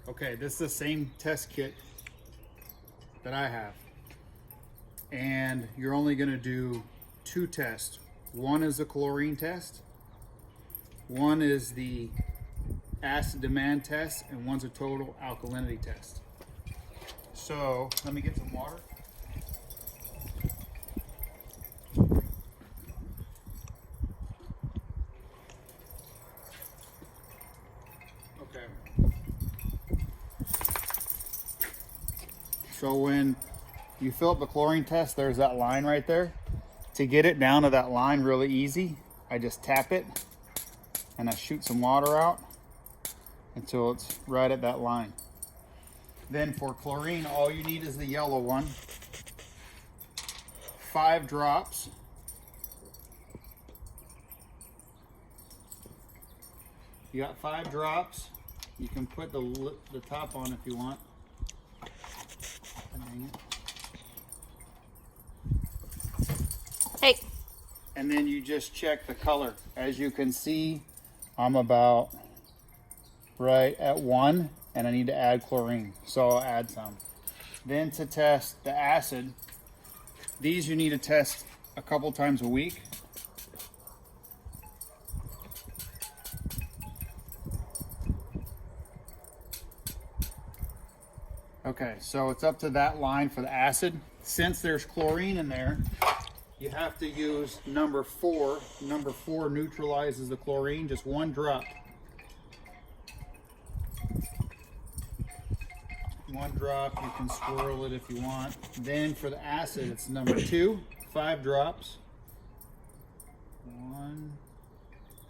Okay, this is the same test kit that I have. And you're only gonna do 2 tests. One is a chlorine test, one is the acid demand test, and one's a total alkalinity test. So let me get some water. Okay. So when you fill up the chlorine test, there's that line right there. To get it down to that line really easy, I just tap it and I shoot some water out until it's right at that line. Then for chlorine, all you need is the yellow one. 5 drops. You got 5 drops. You can put the top on if you want. Hey. And then you just check the color. As you can see, I'm about right at 1, and I need to add chlorine, so I'll add some. Then to test the acid, these you need to test a couple times a week. Okay, so it's up to that line for the acid. Since there's chlorine in there, you have to use number 4. Number 4 neutralizes the chlorine, just 1 drop. 1 drop, you can swirl it if you want. Then for the acid, it's number 2, 5 drops. 1,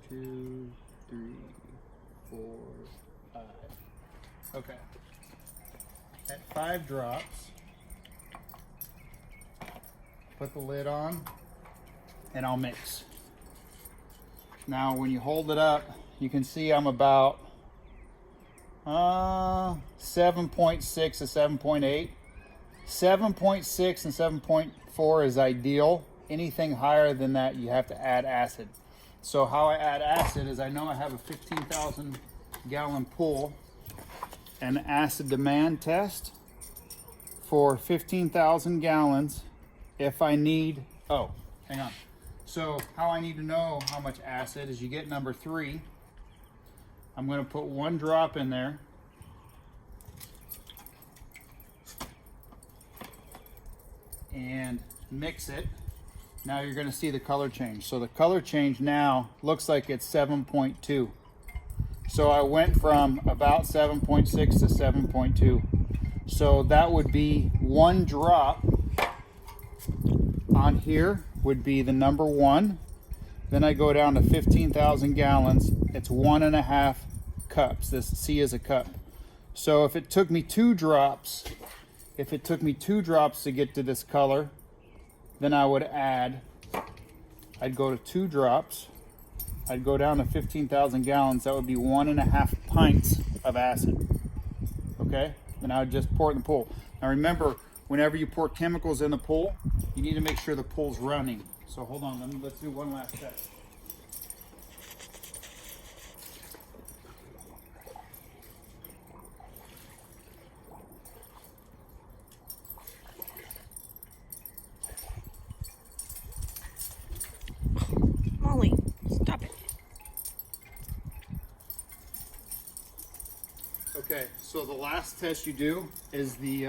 2, 3, 4, 5. Okay. At 5 drops, put the lid on and I'll mix. Now when you hold it up, you can see I'm about 7.6 to 7.8. 7.6 and 7.4 is ideal. Anything higher than that, you have to add acid. So how I add acid is I know I have a 15,000 gallon pool. An acid demand test for 15,000 gallons. If I need, oh, hang on. So how I need to know how much acid is you get number 3. I'm going to put 1 drop in there. And mix it. Now you're going to see the color change. So the color change now looks like it's 7.2. So I went from about 7.6 to 7.2. So that would be 1 drop on here would be the number 1. Then I go down to 15,000 gallons. It's 1.5 cups. This C is a cup. So if it took me 2 drops, to get to this color, then I would add, I'd go to 2 drops. I'd go down to 15,000 gallons. That would be 1.5 pints of acid. Okay? Then I would just pour it in the pool. Now remember, whenever you pour chemicals in the pool, you need to make sure the pool's running. So hold on, let's do one last test. Molly, stop it. Okay, so the last test you do is the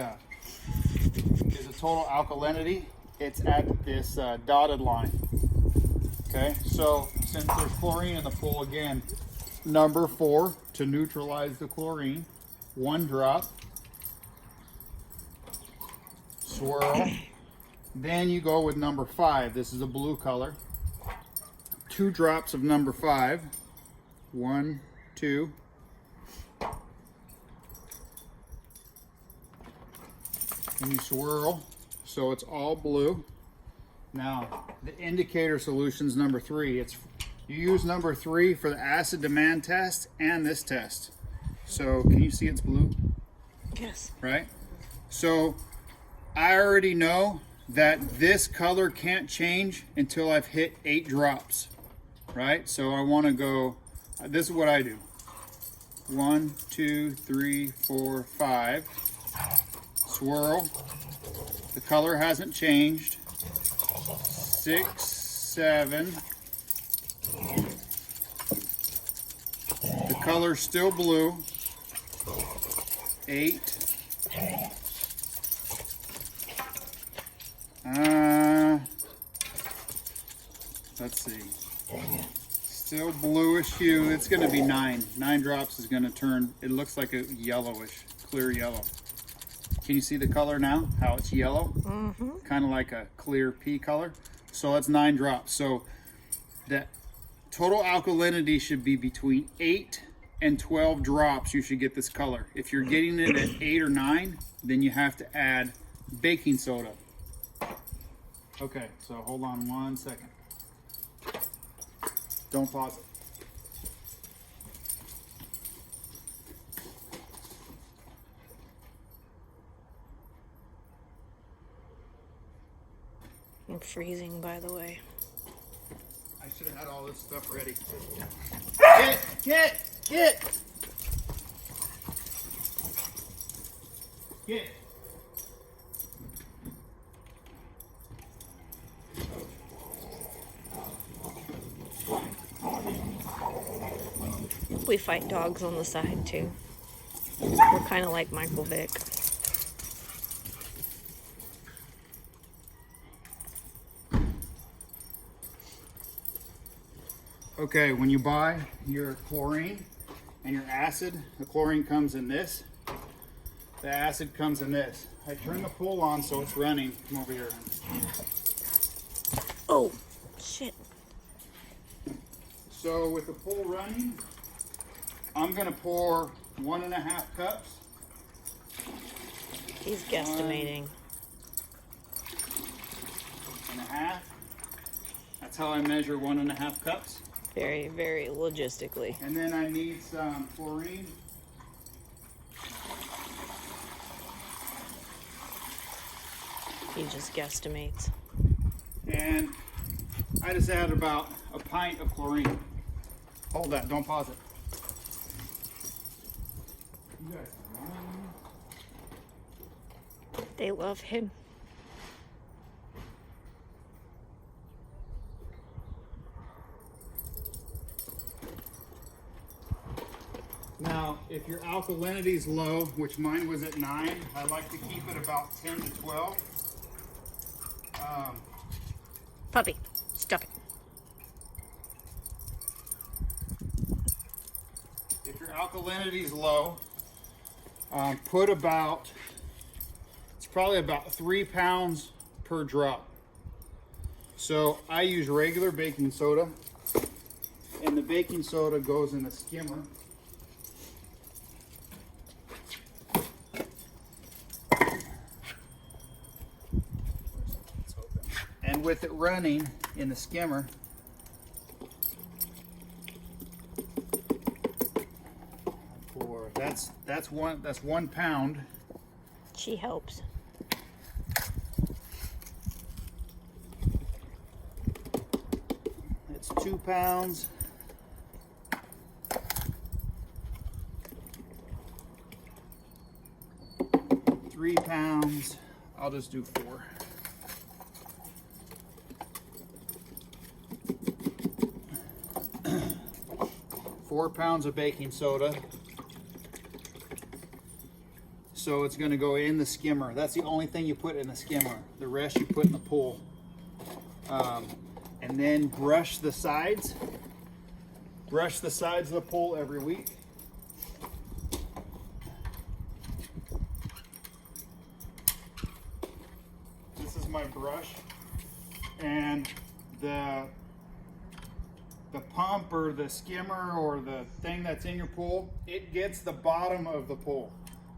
total alkalinity. It's at this dotted line. Okay, so since there's chlorine in the pool, again, number 4 to neutralize the chlorine, 1 drop, swirl. Then you go with number 5. This is a blue color. 2 drops of number 5. 1, 2. And you swirl so it's all blue. Now the indicator solution's number 3. You use number 3 for the acid demand test and this test. So can you see it's blue? Yes. Right? So I already know that this color can't change until I've hit 8 drops. Right? So I want to go, this is what I do. 1, 2, 3, 4, 5. Swirl. The color hasn't changed. 6, 7. The color's still blue. 8. Let's see. Still bluish hue. It's going to be 9. 9 drops is going to turn, it looks like a yellowish, clear yellow. Can you see the color now? How it's yellow? Mm-hmm. Kind of like a clear pea color. So that's 9 drops. So that total alkalinity should be between 8 and 12 drops. You should get this color. If you're getting it at 8 or 9, then you have to add baking soda. Okay, so hold on 1 second. Don't pause it. I'm freezing, by the way. I should have had all this stuff ready. Get! We fight dogs on the side, too. We're kind of like Michael Vick. Okay, when you buy your chlorine and your acid, the chlorine comes in this. The acid comes in this. I turn the pool on so it's running. Come over here. Oh, shit. So with the pool running, I'm gonna pour 1.5 cups. He's guesstimating. 1.5. That's how I measure 1.5 cups. Very, very logistically. And then I need some chlorine. He just guesstimates. And I just added about a pint of chlorine. Hold that, don't pause it. You guys are lying. They love him. Now, if your alkalinity is low, which mine was at 9, I like to keep it about 10 to 12. Puppy, stop it. If your alkalinity is low, put about, it's probably about 3 pounds per drop. So I use regular baking soda, and the baking soda goes in a skimmer. And with it running in the skimmer, that's 1 pound. She helps. It's 2 pounds. Three pounds. I'll just do 4. 4 pounds of baking soda. So it's going to go in the skimmer. That's the only thing you put in the skimmer. The rest you put in the pool. And then brush the sides. Brush the sides of the pool every week. This is my brush. And the pump or the skimmer or the thing that's in your pool, it gets the bottom of the pool,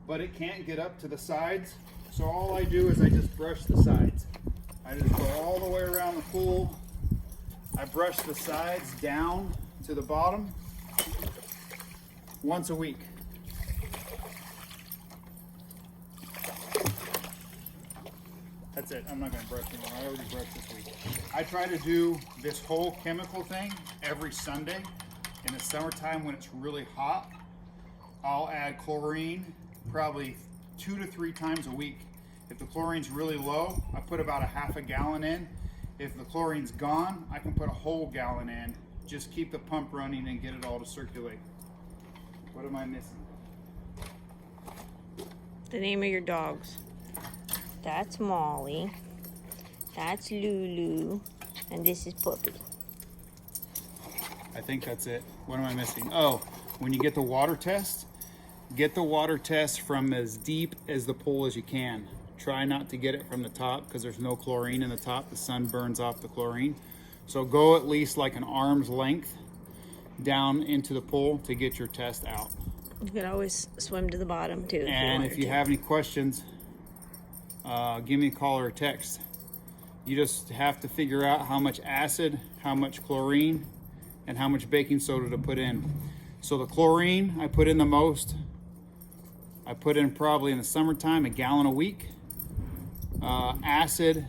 but it can't get up to the sides. So all I do is I just brush the sides. I just go all the way around the pool. I brush the sides down to the bottom once a week. That's it. I'm not going to brush anymore. I already brushed this week. I try to do this whole chemical thing every Sunday in the summertime when it's really hot. I'll add chlorine probably 2 to 3 times a week. If the chlorine's really low, I put about a half a gallon in. If the chlorine's gone, I can put a whole gallon in. Just keep the pump running and get it all to circulate. What am I missing? The name of your dogs. That's Molly. That's Lulu. And this is Puppy. I think that's it. What am I missing? Oh, when you get the water test, get the water test from as deep as the pole as you can. Try not to get it from the top because there's no chlorine in the top. The sun burns off the chlorine. So go at least like an arm's length down into the pool to get your test out. You can always swim to the bottom too. And if you have any questions, give me a call or a text. You just have to figure out how much acid, how much chlorine, and how much baking soda to put in. So the chlorine, I put in the most. I put in probably in the summertime a gallon a week. Acid,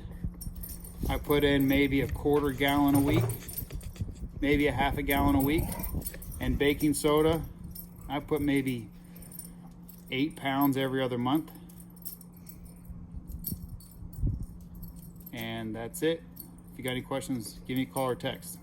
I put in maybe a quarter gallon a week, maybe a half a gallon a week. And baking soda, I put maybe 8 pounds every other month. And that's it. If you got any questions, give me a call or text.